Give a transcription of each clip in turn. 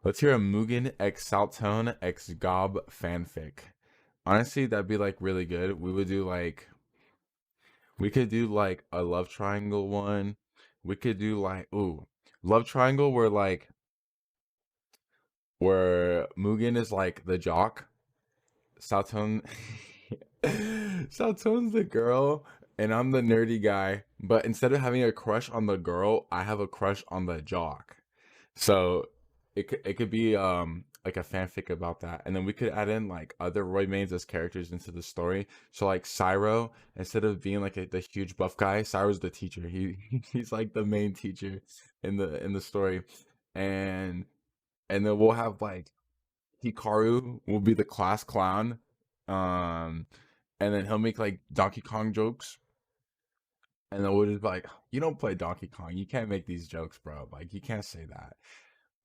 Let's hear a Mugen x Saltone x Gob fanfic. Honestly, that'd be like really good. We could do like a love triangle one. We could do like love triangle where Mugen is like the jock, Saltone Saltone's the girl, and I'm the nerdy guy. But instead of having a crush on the girl, I have a crush on the jock. So it could be like a fanfic about that, and then we could add in like other Roy mains as characters into the story. So like Cyro, instead of being like the huge buff guy, Cyro's the teacher. He's like the main teacher in the story, and then we'll have like Hikaru will be the class clown, um, and then he'll make like Donkey Kong jokes, and then we'll just be like, "You don't play Donkey Kong. You can't make these jokes, bro. Like you can't say that."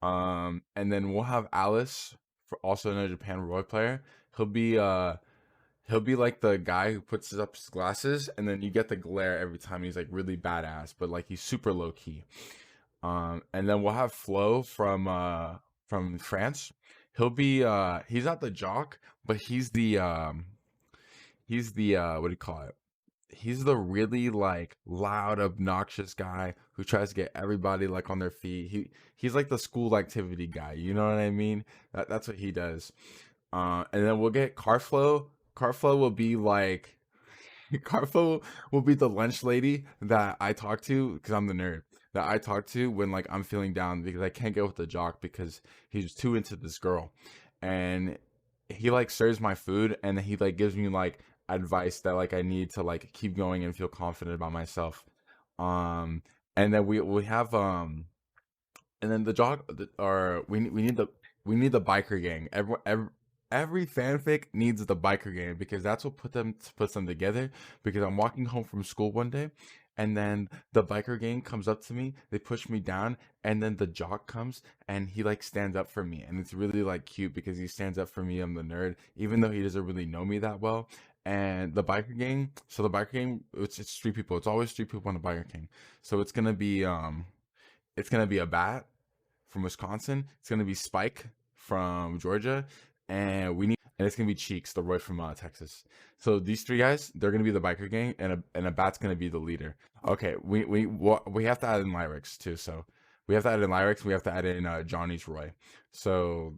And then we'll have Alice, for also another Japan Roy player. He'll be uh he'll be like the guy who puts up his glasses, and then you get the glare every time. He's like really badass, but like he's super low key. And then we'll have Flo from France. He's not the jock, but he's the what do you call it? He's the really like loud, obnoxious guy who tries to get everybody like on their feet. He's like the school activity guy. You know what I mean? That's what he does. And then we'll get Carflow. Carflow will be like Carflow will be the lunch lady that I talk to because I'm the nerd that I talk to when like I'm feeling down because I can't get with the jock because he's too into this girl, and he like serves my food and then he like gives me like advice that like I need to like keep going and feel confident about myself. Um, and then we have and then the jock or we need the biker gang. Every fanfic needs the biker gang because that's what puts them together. Because I'm walking home from school one day, and then the biker gang comes up to me, they push me down, and then the jock comes and he like stands up for me, and it's really like cute because he stands up for me. I'm the nerd, even though he doesn't really know me that well. And the biker gang, it's three people. It's always three people on the biker gang. So it's gonna be a bat from Wisconsin. It's gonna be Spike from Georgia, and it's gonna be Cheeks, the Roy from Texas. So these three guys, they're gonna be the biker gang, and a bat's gonna be the leader. Okay, we have to add in lyrics too. So we have to add in lyrics. We have to add in Johnny's Roy. So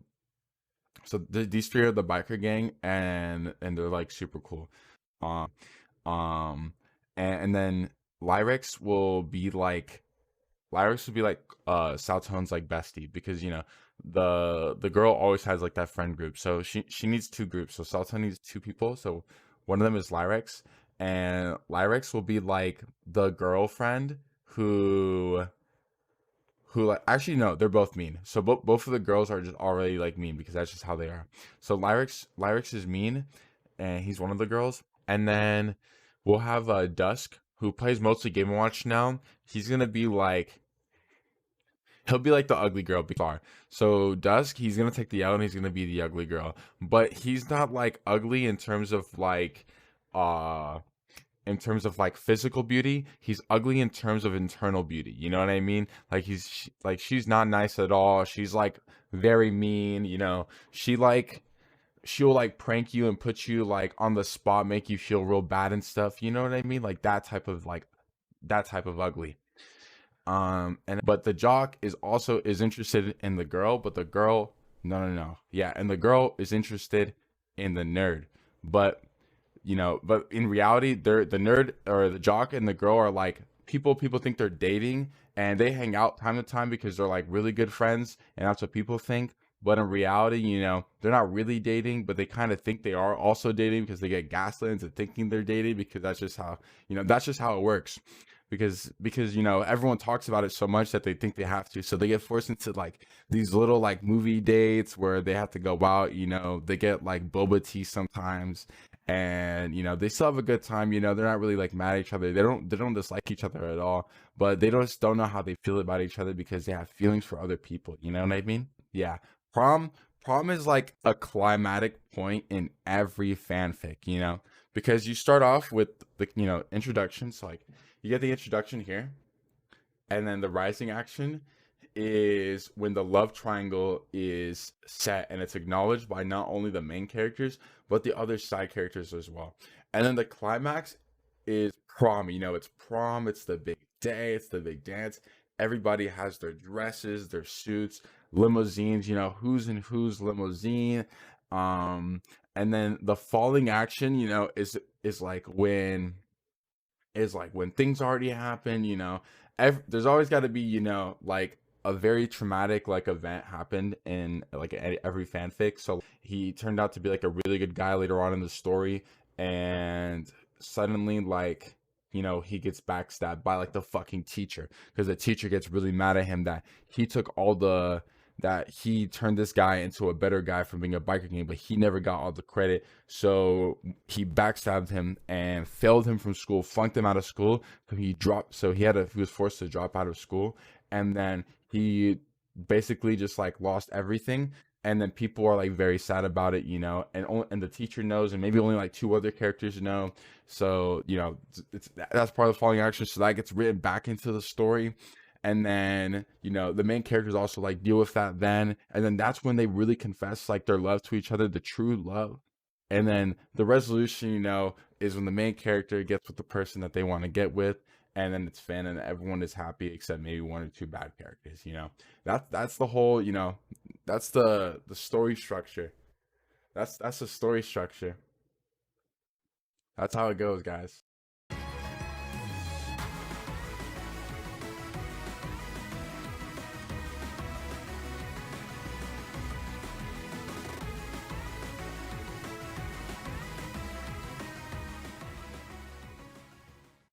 these three are the biker gang, and they're like super cool. Um um and then lyrics will be like Lyrics would be like Saltone's like bestie because the girl always has like that friend group. So she needs two groups. So Saltone needs two people. So one of them is Lyrex, and Lyrex will be like the girlfriend who like actually no, they're both mean. So both of the girls are just already like mean because that's just how they are. So Lyrex is mean, and he's one of the girls. And then we'll have Dusk, who plays mostly Game and Watch now. He's gonna be like he'll be like the ugly girl before. So Dusk, he's gonna take the L and he's gonna be the ugly girl. But he's not like ugly uh in terms of like physical beauty. He's ugly in terms of internal beauty. You know what I mean? Like like she's not nice at all. She's like very mean, she'll like prank you and put you like on the spot, make you feel real bad and stuff. You know what I mean? Like that type of ugly. And but the jock is interested in the girl, but the girl, no, yeah, and the girl is interested in the nerd, but but in reality, they're the nerd or the jock and the girl are like people think they're dating, and they hang out time to time because they're like really good friends, and that's what people think. But in reality, they're not really dating, but they kind of think they are also dating because they get gaslit into thinking they're dating because that's just how it works. Because everyone talks about it so much that they think they have to, so they get forced into like these little like movie dates where they have to go out. They get like boba tea sometimes, and they still have a good time. They're not really like mad at each other. They don't dislike each other at all, but they just don't know how they feel about each other because they have feelings for other people. You know what I mean? Yeah. Prom is like a climatic point in every fanfic, because you start off with the introduction. So like you get the introduction here, and then the rising action is when the love triangle is set and it's acknowledged by not only the main characters but the other side characters as well. And then the climax is prom. It's prom, it's the big day, it's the big dance. Everybody has their dresses, their suits, limousines, who's in whose limousine. Um and then the falling action, is like when things already happen, there's always got to be, like a very traumatic like event happened in like every fanfic. So he turned out to be like a really good guy later on in the story, and suddenly like he gets backstabbed by like the fucking teacher because the teacher gets really mad at him that he took all the that he turned this guy into a better guy from being a biker gang, but he never got all the credit. So he backstabbed him and failed him from school, flunked him out of school. He was forced to drop out of school, and then he basically just like lost everything. And then people are like very sad about it, and the teacher knows, and maybe only like two other characters know. So that's part of the falling action. So that gets written back into the story, and then the main characters also like deal with that then, and then that's when they really confess like their love to each other, the true love. And then the resolution, is when the main character gets with the person that they want to get with, and then it's fun and everyone is happy except maybe one or two bad characters. That's the whole, that's the story structure. That's the story structure. That's how it goes, guys.